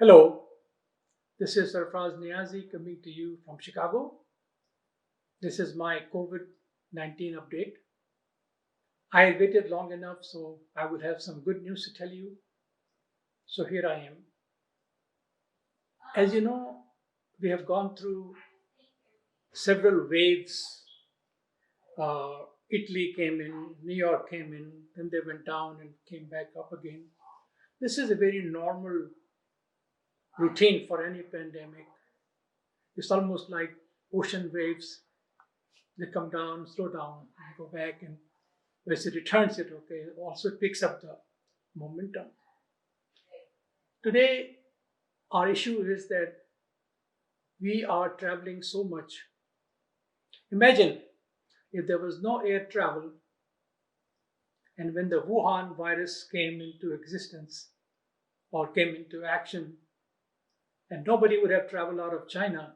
Hello, this is Sarfraz Niazi coming to you from Chicago. This is my COVID 19 update. I waited long enough, so I would have some good news to tell you. So here I am. As you know, we have gone through several waves. Italy came in, New York came in, then they went down and came back up again. This is a very normal routine for any pandemic. It's almost like ocean waves. They come down, slow down, and go back, and as it returns it, okay, also picks up the momentum. Today, our issue is that we are traveling so much. Imagine if there was no air travel, and when the Wuhan virus came into existence or came into action, and nobody would have traveled out of China,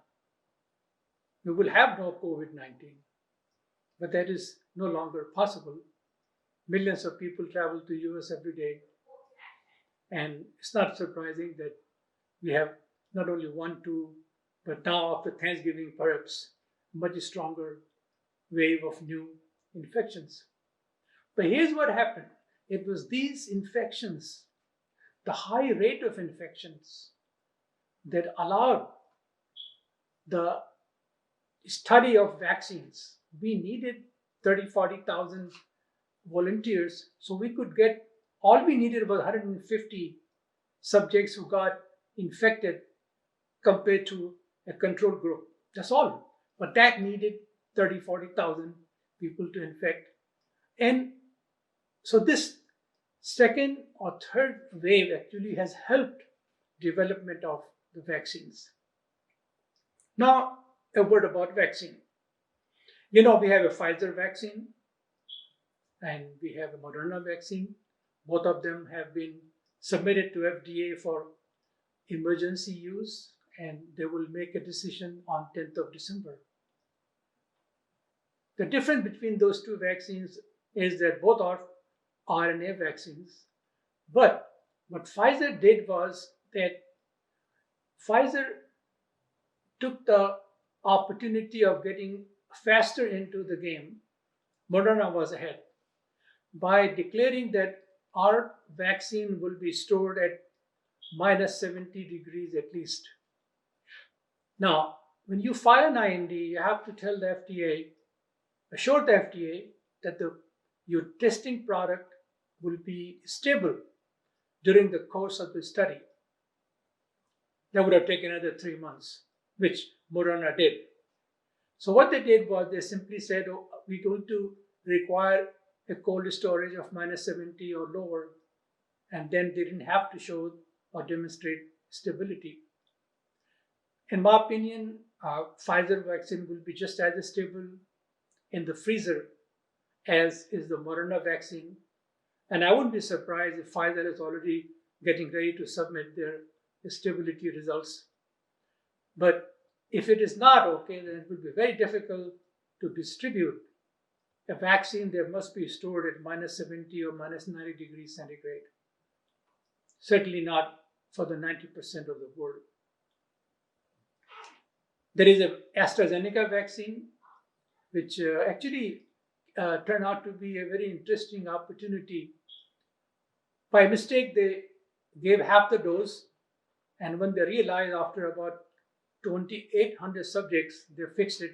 we will have no COVID 19. But that is no longer possible. Millions of people travel to US every day, and it's not surprising that we have not only one, two, but now after Thanksgiving, perhaps much stronger wave of new infections. But here's what happened. It was these infections, the high rate of infections, that allowed the study of vaccines. We needed 30, 40,000 volunteers, so we could get, all we needed was 150 subjects who got infected compared to a control group. That's all. But that needed 30, 40,000 people to infect. And so this second or third wave actually has helped development of the vaccines. Now, a word about vaccine. You know, we have a Pfizer vaccine and we have a Moderna vaccine. Both of them have been submitted to FDA for emergency use, and they will make a decision on 10th of December. The difference between those two vaccines is that both are RNA vaccines. But what Pfizer did was that Pfizer took the opportunity of getting faster into the game. Moderna was ahead by declaring that our vaccine will be stored at minus 70 degrees at least. Now, when you file an IND, you have to tell the FDA, assure the FDA that your testing product will be stable during the course of the study. That would have taken another 3 months, which Moderna did. So what they did was they simply said, oh, we're going to require a cold storage of minus 70 or lower, and then they didn't have to show or demonstrate stability. In my opinion, Pfizer vaccine will be just as stable in the freezer as is the Moderna vaccine. And I wouldn't be surprised if Pfizer is already getting ready to submit their stability results. But if it is not okay, then it will be very difficult to distribute a vaccine that must be stored at minus 70 or minus 90 degrees centigrade. Certainly not for the 90% of the world. There is an AstraZeneca vaccine, which actually turned out to be a very interesting opportunity. By mistake, they gave half the dose, and when they realized after about 2,800 subjects, they fixed it.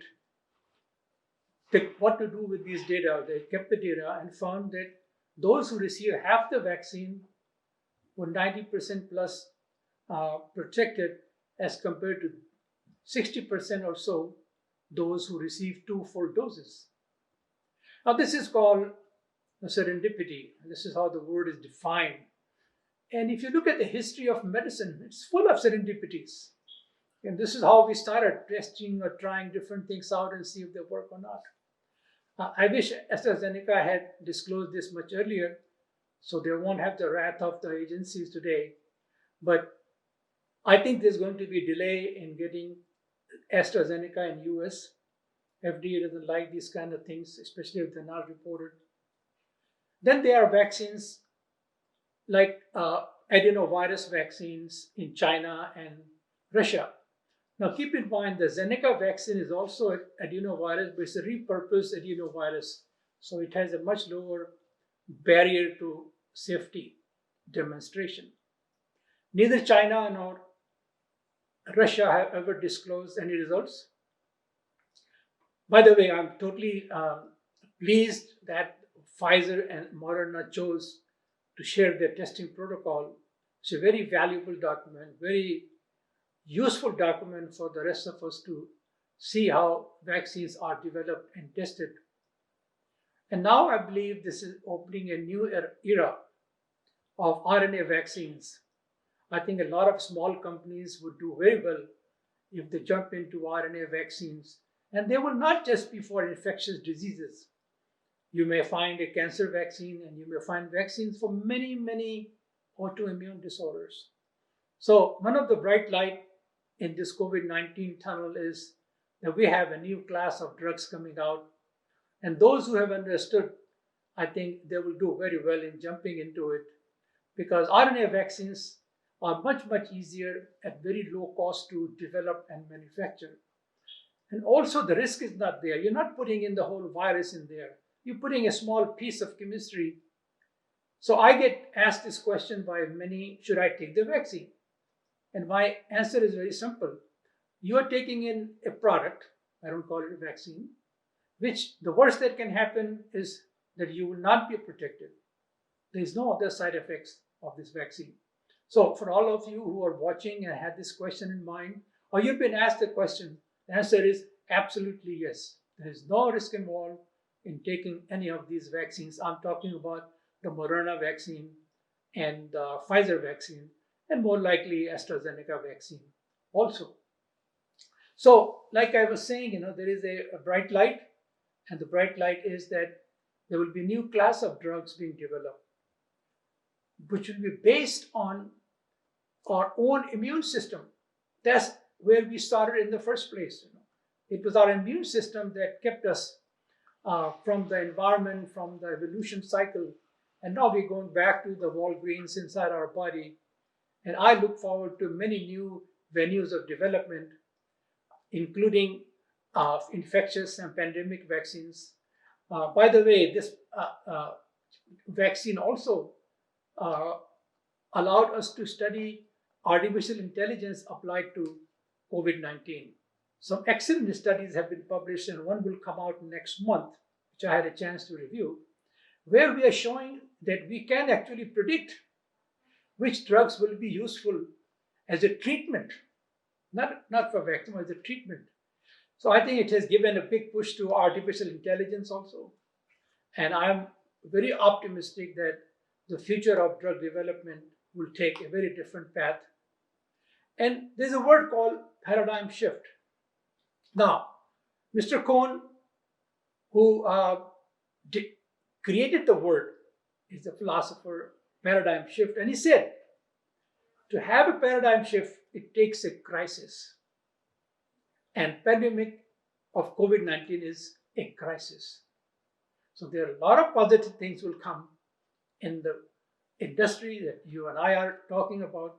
Picked what to do with these data. They kept the data and found that those who received half the vaccine were 90% plus protected as compared to 60% or so those who received 2 full doses. Now, this is called serendipity. This is how the word is defined. And if you look at the history of medicine, it's full of serendipities. And this is how we started testing or trying different things out and see if they work or not. I wish AstraZeneca had disclosed this much earlier, so they won't have the wrath of the agencies today. But I think there's going to be a delay in getting AstraZeneca in US. FDA doesn't like these kind of things, especially if they're not reported. Then there are vaccines like adenovirus vaccines in China and Russia. Now, keep in mind the Zeneca vaccine is also an adenovirus, but it's a repurposed adenovirus. So it has a much lower barrier to safety demonstration. Neither China nor Russia have ever disclosed any results. By the way, I'm totally pleased that Pfizer and Moderna chose to share their testing protocol. It's a very valuable document, very useful document for the rest of us to see how vaccines are developed and tested. And now I believe this is opening a new era of RNA vaccines. I think a lot of small companies would do very well if they jump into RNA vaccines. And they will not just be for infectious diseases. You may find a cancer vaccine and you may find vaccines for many, many autoimmune disorders. So one of the bright light in this COVID-19 tunnel is that we have a new class of drugs coming out. And those who have understood, I think they will do very well in jumping into it, because RNA vaccines are much, much easier at very low cost to develop and manufacture. And also the risk is not there. You're not putting in the whole virus in there. You're putting a small piece of chemistry. So I get asked this question by many, should I take the vaccine? And my answer is very simple. You are taking in a product, I don't call it a vaccine, which the worst that can happen is that you will not be protected. There is no other side effects of this vaccine. So for all of you who are watching and had this question in mind, or you've been asked the question, the answer is absolutely yes. There is no risk involved in taking any of these vaccines. I'm talking about the Moderna vaccine and the Pfizer vaccine, and more likely AstraZeneca vaccine also. So like I was saying, there is a bright light, and the bright light is that there will be a new class of drugs being developed, which will be based on our own immune system. That's where we started in the first place. It was our immune system that kept us from the environment, from the evolution cycle. And now we're going back to the Walgreens inside our body. And I look forward to many new venues of development, including infectious and pandemic vaccines. By the way, this vaccine also allowed us to study artificial intelligence applied to COVID-19. Some excellent studies have been published, and one will come out next month, which I had a chance to review, where we are showing that we can actually predict which drugs will be useful as a treatment, not for vaccine, as a treatment. So I think it has given a big push to artificial intelligence also. And I'm very optimistic that the future of drug development will take a very different path. And there's a word called paradigm shift. Now, Mr. Cohn, who created the word, is a philosopher, paradigm shift, and he said, to have a paradigm shift, it takes a crisis. And pandemic of COVID-19 is a crisis. So there are a lot of positive things will come in the industry that you and I are talking about.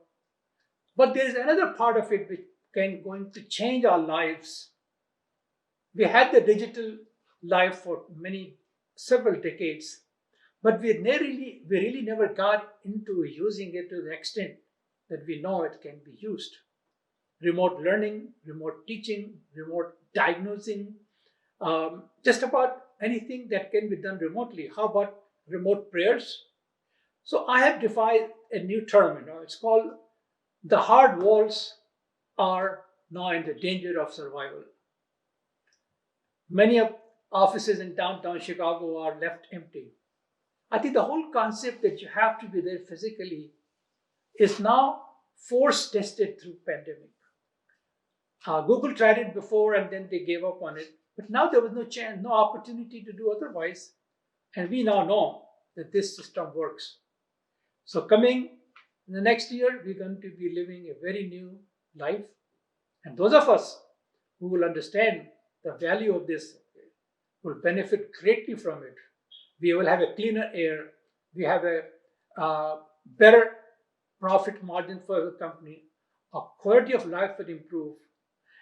But there is another part of it which can going to change our lives. We had the digital life for several decades, but we really never got into using it to the extent that we know it can be used. Remote learning, remote teaching, remote diagnosing, just about anything that can be done remotely. How about remote prayers? So I have defined a new term, it's called the hard walls are now in the danger of survival. Many of offices in downtown Chicago are left empty. I think the whole concept that you have to be there physically is now force tested through pandemic. Google tried it before and then they gave up on it. But now there was no chance, no opportunity to do otherwise. And we now know that this system works. So coming in the next year, we're going to be living a very new life. And those of us who will understand the value of this will benefit greatly from it. We will have a cleaner air. We have a better profit margin for the company, our quality of life will improve.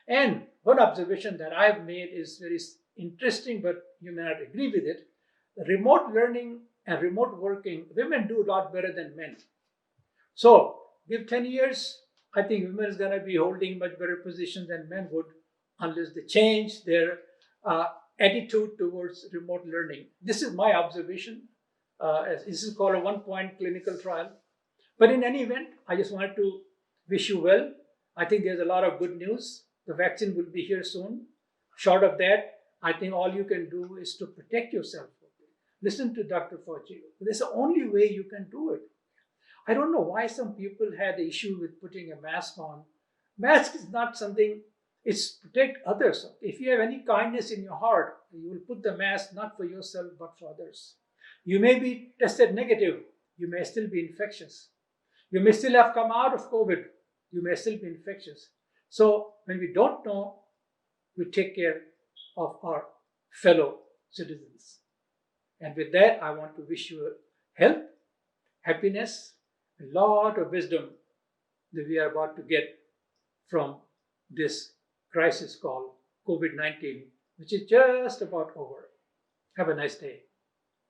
And one observation that I've made is very interesting, but you may not agree with it. Remote learning and remote working, women do a lot better than men. So, give 10 years, I think women is going to be holding much better position than men would unless they change their attitude towards remote learning. This is my observation. This is called a one-point clinical trial. But in any event, I just wanted to wish you well. I think there's a lot of good news. The vaccine will be here soon. Short of that, I think all you can do is to protect yourself. Listen to Dr. Fauci. That's the only way you can do it. I don't know why some people had the issue with putting a mask on. Mask is not something, it's protect others. If you have any kindness in your heart, you will put the mask not for yourself but for others. You may be tested negative. You may still be infectious. You may still have come out of COVID. You may still be infectious. So when we don't know, we take care of our fellow citizens. And with that, I want to wish you health, happiness, a lot of wisdom that we are about to get from this crisis called COVID-19, which is just about over. Have a nice day.